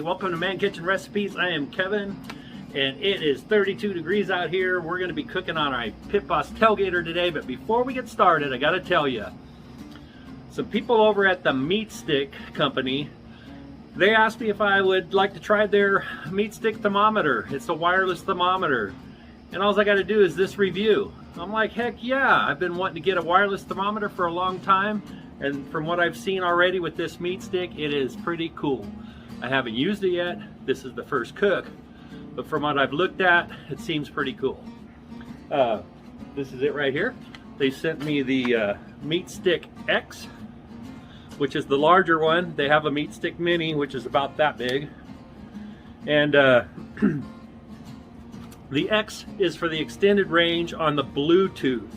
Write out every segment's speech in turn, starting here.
welcome to Man Kitchen Recipes. I am Kevin, and it is 32 degrees out here. We're going to be cooking on our Pit Boss Tailgater today, but before we get started, I got to tell you, some people over at the MeatStick company, they asked me if I would like to try their MeatStick thermometer. It's a wireless thermometer, and all I got to do is this review. I'm like, heck yeah, I've been wanting to get a wireless thermometer for a long time, and from what I've seen already with this MeatStick, it is pretty cool. I haven't used it yet. This is the first cook, but from what I've looked at, it seems pretty cool. This is it right here. They sent me the MeatStick X, which is the larger one. They have a MeatStick Mini, which is about that big. And the X is for the extended range on the Bluetooth.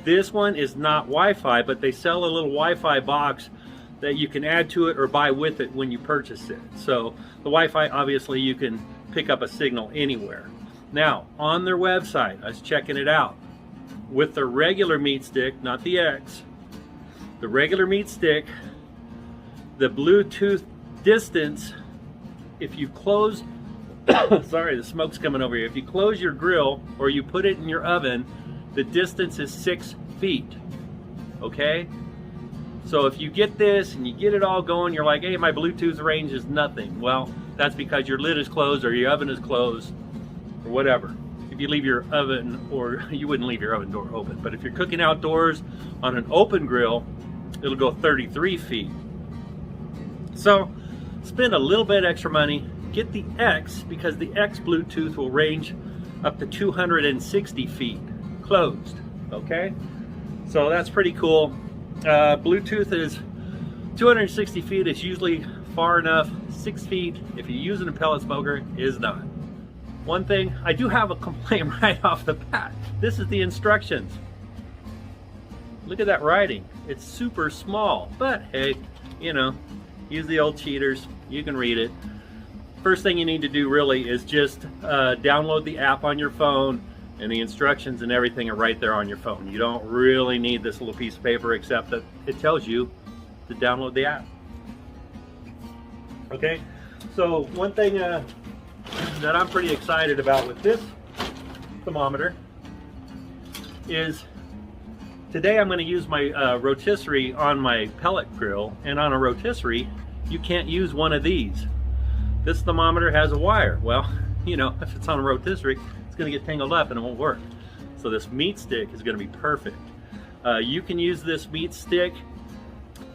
This one is not Wi-Fi, but they sell a little Wi-Fi box that you can add to it or buy with it when you purchase it. So the Wi-Fi, obviously, you can pick up a signal anywhere. Now, on their website, I was checking it out. With the regular MeatStick, not the X, the regular MeatStick, the Bluetooth distance, if you close, sorry, the smoke's coming over here. If you close your grill or you put it in your oven, the distance is 6 feet, okay? So if you get this and you get it all going, you're like, hey, my Bluetooth range is nothing. Well, that's because your lid is closed or your oven is closed or whatever. If you leave your oven, or you wouldn't leave your oven door open, but if you're cooking outdoors on an open grill, it'll go 33 feet. So spend a little bit extra money, get the X, because the X Bluetooth will range up to 260 feet closed, okay? So that's pretty cool. Bluetooth is 260 feet. It's usually far enough. 6 feet, if you're using a pellet smoker, is not. One thing, I do have a complaint right off the bat. This is the instructions. Look at that writing. It's super small, but hey, you know, use the old cheaters. You can read it. First thing you need to do really is just download the app on your phone, and the instructions and everything are right there on your phone. You don't really need this little piece of paper, except that it tells you to download the app. Okay, so one thing that I'm pretty excited about with this thermometer is today I'm going to use my rotisserie on my pellet grill, and on a rotisserie you can't use one of these. This thermometer has a wire. Well, you know, if it's on a rotisserie, it's going to get tangled up and it won't work. So this MeatStick is going to be perfect. You can use this MeatStick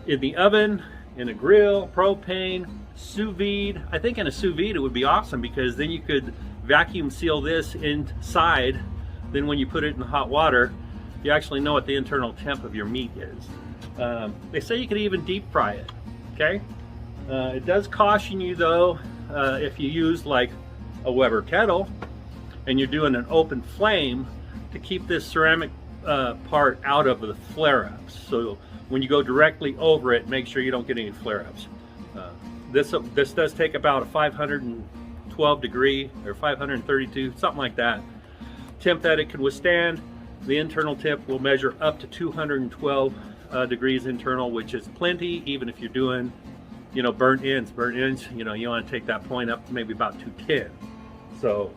in the oven, in a grill, propane, sous vide. I think in a sous vide it would be awesome, because then you could vacuum seal this inside. Then when you put it in the hot water, you actually know what the internal temp of your meat is. They say you could even deep fry it, okay? It does caution you though, if you use like a Weber kettle and you're doing an open flame, to keep this ceramic part out of the flare-ups. So when you go directly over it, make sure you don't get any flare-ups. This does take about a 512 degree or 532, something like that, temp that it can withstand. The internal temp will measure up to 212 degrees internal, which is plenty, even if you're doing, you know, burnt ends, you know, you want to take that point up to maybe about 210. So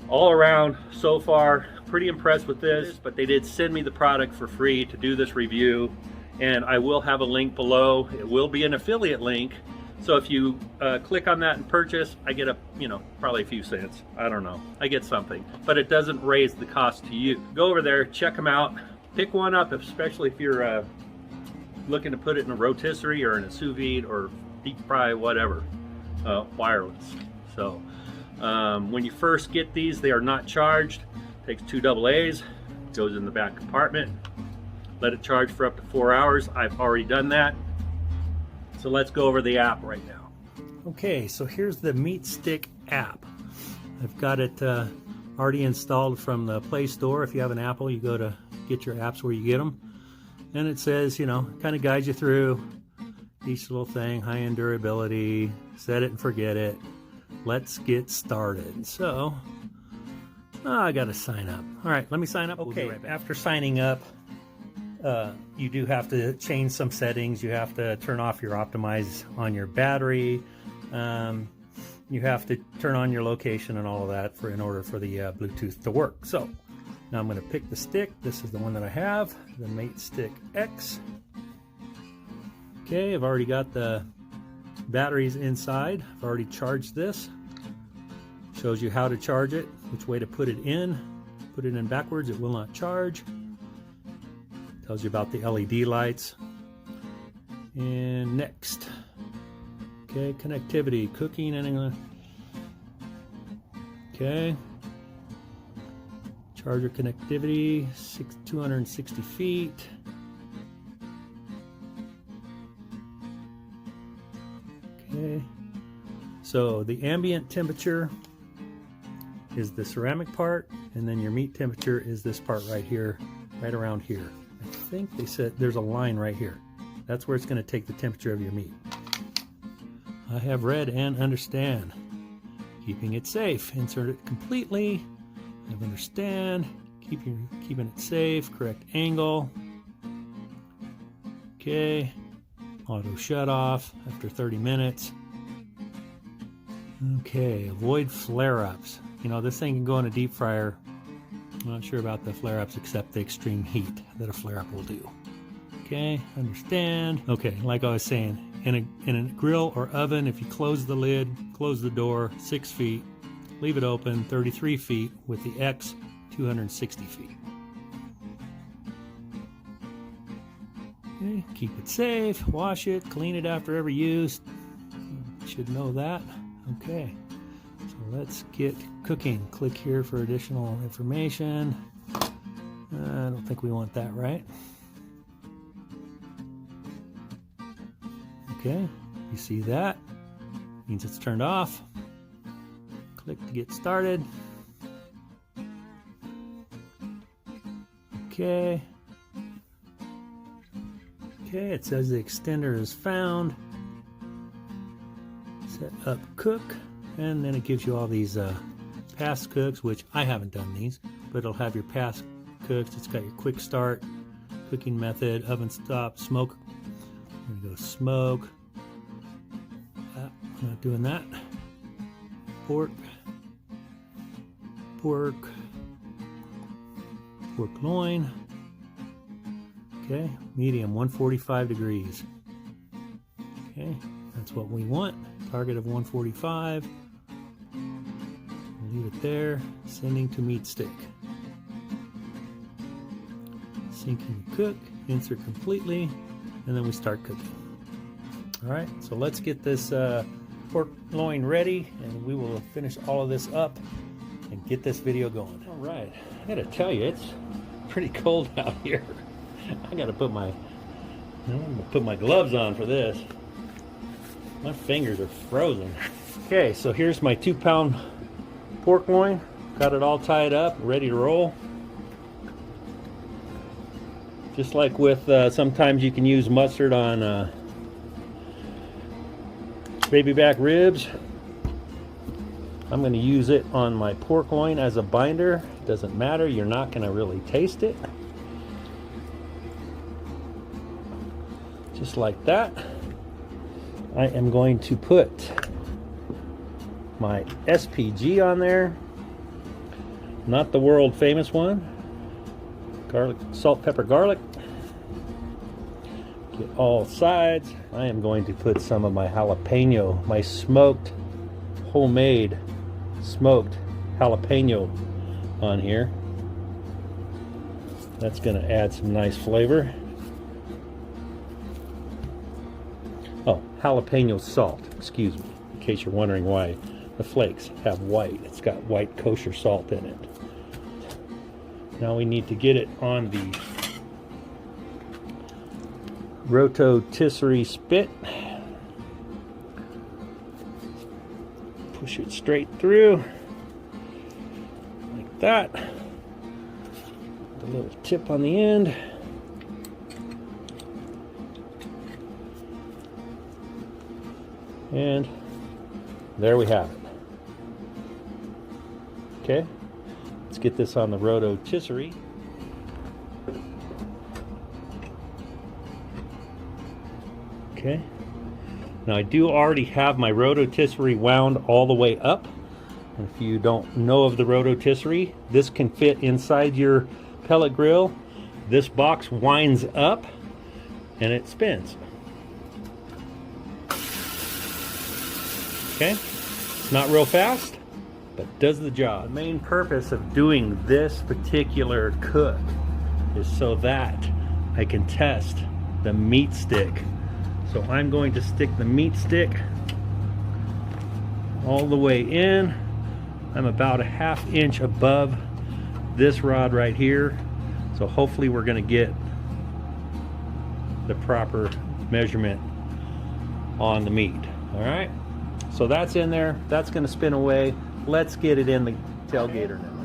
all around, so far, pretty impressed with this, but they did send me the product for free to do this review, and I will have a link below. It will be an affiliate link, so if you click on that and purchase, I get you know, probably a few cents. I don't know, I get something, but it doesn't raise the cost to you. Go over there, check them out, pick one up, especially if you're looking to put it in a rotisserie or in a sous vide or deep fry, whatever, wireless. So when you first get these, they are not charged. Takes 2 AA's, goes in the back compartment. Let it charge for up to 4 hours. I've already done that. So let's go over the app right now. Okay, so here's the MeatStick app. I've got it already installed from the Play Store. If you have an Apple, you go to get your apps where you get them. And it says, you know, kind of guides you through each little thing, high-end durability, set it and forget it. Let's get started. So, I gotta sign up. All right, let me sign up. Okay, right, after signing up, you do have to change some settings. You have to turn off your optimize on your battery. you have to turn on your location and all of that in order for the Bluetooth to work. So now I'm going to pick the stick. This is the one that I have, the MeatStick X. Okay, I've already got the batteries inside. I've already charged this. Shows you how to charge it, which way to put it in. Put it in backwards, it will not charge. Tells you about the LED lights. And next. Okay, connectivity, cooking, and okay. Charger connectivity, 260 feet. Okay. So the ambient temperature is the ceramic part, and then your meat temperature is this part right here, right around here. I think they said there's a line right here. That's where it's going to take the temperature of your meat. I have read and understand. Keeping it safe. Insert it completely. I understand. Keeping it safe. Correct angle. Okay. Auto shut off after 30 minutes. Okay. Avoid flare-ups. You know, this thing can go in a deep fryer. I'm not sure about the flare-ups except the extreme heat that a flare-up will do. Okay, understand. Okay, like I was saying, in a grill or oven, if you close the lid, close the door, 6 feet, leave it open, 33 feet, with the X, 260 feet. Okay, keep it safe, wash it, clean it after every use. You should know that. Okay, so let's get cooking. Click here for additional information. I don't think we want that, right? Okay, you see that? Means it's turned off. Click to get started. Okay. Okay, it says the extender is found. Set up cook, and then it gives you all these past cooks, which I haven't done these, but it'll have your past cooks. It's got your quick start, cooking method, oven stop, smoke. We're gonna go smoke. I'm not doing that. Pork loin. Okay, medium, 145 degrees. Okay, that's what we want. Target of 145. Leave it there. Sending to MeatStick. Sinking to cook. Insert completely. And then we start cooking. Alright, so let's get this pork loin ready, and we will finish all of this up and get this video going. Alright, I gotta tell you, it's pretty cold out here. I gotta put my gloves on for this. My fingers are frozen. Okay, so here's my 2-pound pork loin. Got it all tied up, ready to roll. Just like with, sometimes you can use mustard on baby back ribs. I'm going to use it on my pork loin as a binder. Doesn't matter, you're not going to really taste it. Just like that. I am going to put my SPG on there. Not the world famous one. Garlic, salt, pepper, garlic. Get all sides. I am going to put some of my jalapeno, my smoked, homemade smoked jalapeno on here. That's going to add some nice flavor. Oh, jalapeno salt, excuse me, in case you're wondering why the flakes have white. It's got white kosher salt in it. Now we need to get it on the Roto-Tisserie spit. Push it straight through like that. The little tip on the end. And there we have it. Okay, let's get this on the Roto-Tisserie. Okay, Now I do already have my Roto-Tisserie wound all the way up. If you don't know of the Roto-Tisserie, this can fit inside your pellet grill. This box winds up and it spins. Okay, it's not real fast, but does the job. The main purpose of doing this particular cook is so that I can test the meat stick. So I'm going to stick the meat stick all the way in. I'm about a ½ inch above this rod right here. So hopefully we're going to get the proper measurement on the meat. All right, so that's in there. That's going to spin away. Let's get it in the tailgater now.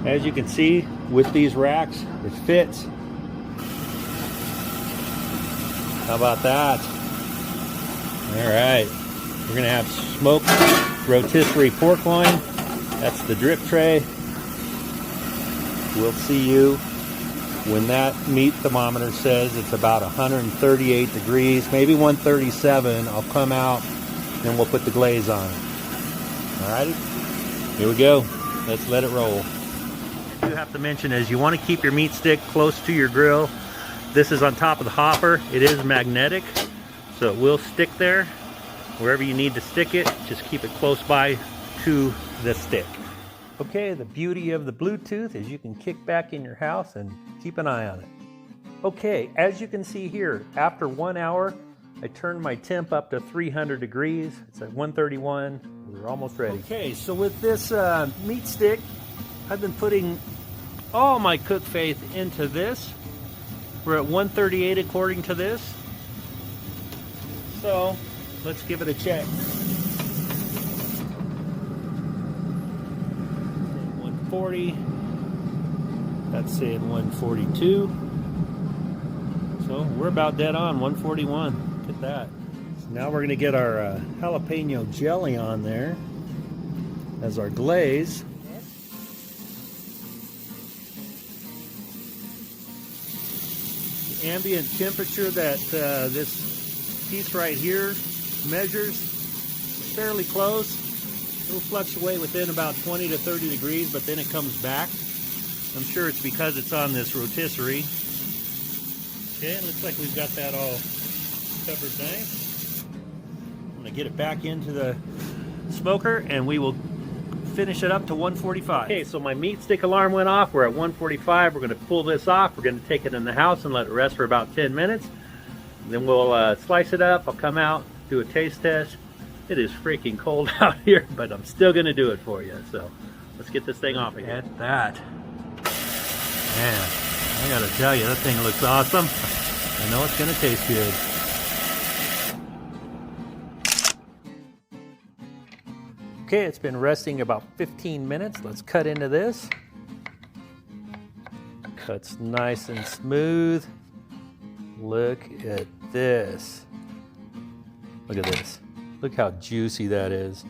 As you can see with these racks, it fits. How about that? All right, we're gonna have smoked rotisserie pork loin. That's the drip tray. We'll see you when that meat thermometer says it's about 138 degrees, maybe 137. I'll come out and we'll put the glaze on it. All righty, here we go. Let's let it roll. You have to mention is you want to keep your meat stick close to your grill. This is on top of the hopper. It is magnetic, so it will stick there. Wherever you need to stick it, just keep it close by to the stick. Okay, the beauty of the Bluetooth is you can kick back in your house and keep an eye on it. Okay, as you can see here, after 1 hour, I turned my temp up to 300 degrees. It's at 131. We're almost ready. Okay, so with this meat stick, I've been putting all my cook faith into this. We're at 138 according to this. So let's give it a check. 140. That's saying 142. So we're about dead on, 141. Look at that. So now we're going to get our jalapeno jelly on there as our glaze. Ambient temperature that this piece right here measures fairly close. It'll fluctuate within about 20 to 30 degrees, but then it comes back. I'm sure it's because it's on this rotisserie. Okay, it looks like we've got that all covered nice. I'm gonna get it back into the smoker and we will finish it up to 145. Okay, so my meat stick alarm went off. We're at 145. We're going to pull this off. We're going to take it in the house and let it rest for about 10 minutes. Then we'll slice it up. I'll come out, do a taste test. It is freaking cold out here, but I'm still going to do it for you. So let's get this thing off again. At that. Man, I got to tell you, that thing looks awesome. I know it's going to taste good. Okay, it's been resting about 15 minutes. Let's cut into this. Cuts nice and smooth. Look at this. Look at this. Look how juicy that is.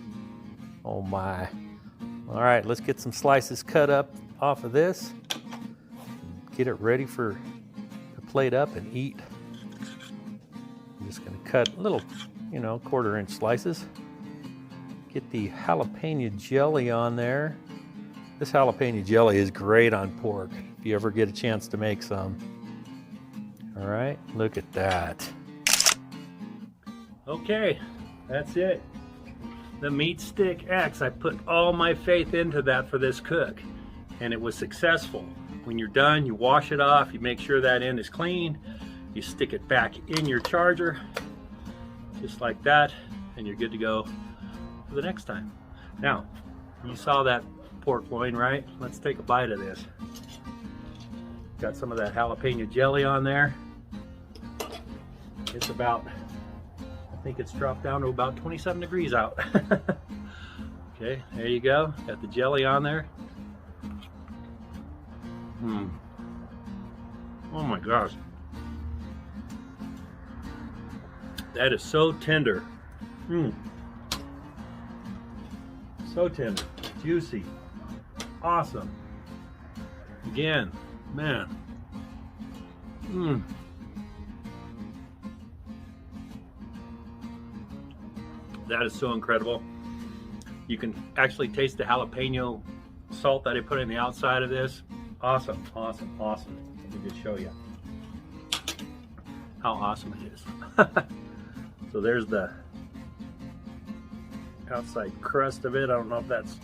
Oh my. All right, let's get some slices cut up off of this. Get it ready for the plate up and eat. I'm just gonna cut little, 1/4 inch slices. Get the jalapeno jelly on there. This jalapeno jelly is great on pork if you ever get a chance to make some. All right, look at that. Okay, that's it. The Meat Stick X, I put all my faith into that for this cook, and it was successful. When you're done, you wash it off, you make sure that end is clean, you stick it back in your charger, just like that, and you're good to go for the next time. Now, you saw that pork loin, right? Let's take a bite of this. Got some of that jalapeno jelly on there. It's about, I think it's dropped down to about 27 degrees out. Okay, there you go. Got the jelly on there. Oh my gosh. That is so tender. So tender, juicy, awesome. Again, man, Mmm. That is so incredible. You can actually taste the jalapeno salt that I put in the outside of this. Awesome, awesome, awesome. Let me just show you how awesome it is. So there's the outside crust of it. I don't know if that's,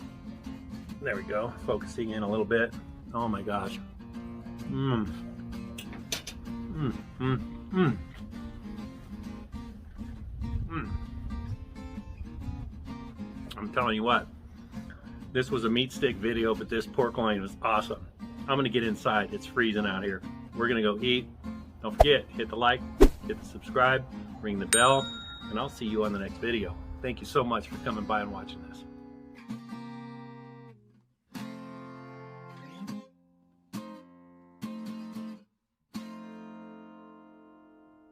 there we go, focusing in a little bit. Oh my gosh. Mmm. Mmm, mmm, mmm. Mmm. I'm telling you what, this was a meat stick video, but this pork loin was awesome. I'm gonna get inside, it's freezing out here. We're gonna go eat. Don't forget, hit the like, hit the subscribe, ring the bell, and I'll see you on the next video. Thank you so much for coming by and watching this.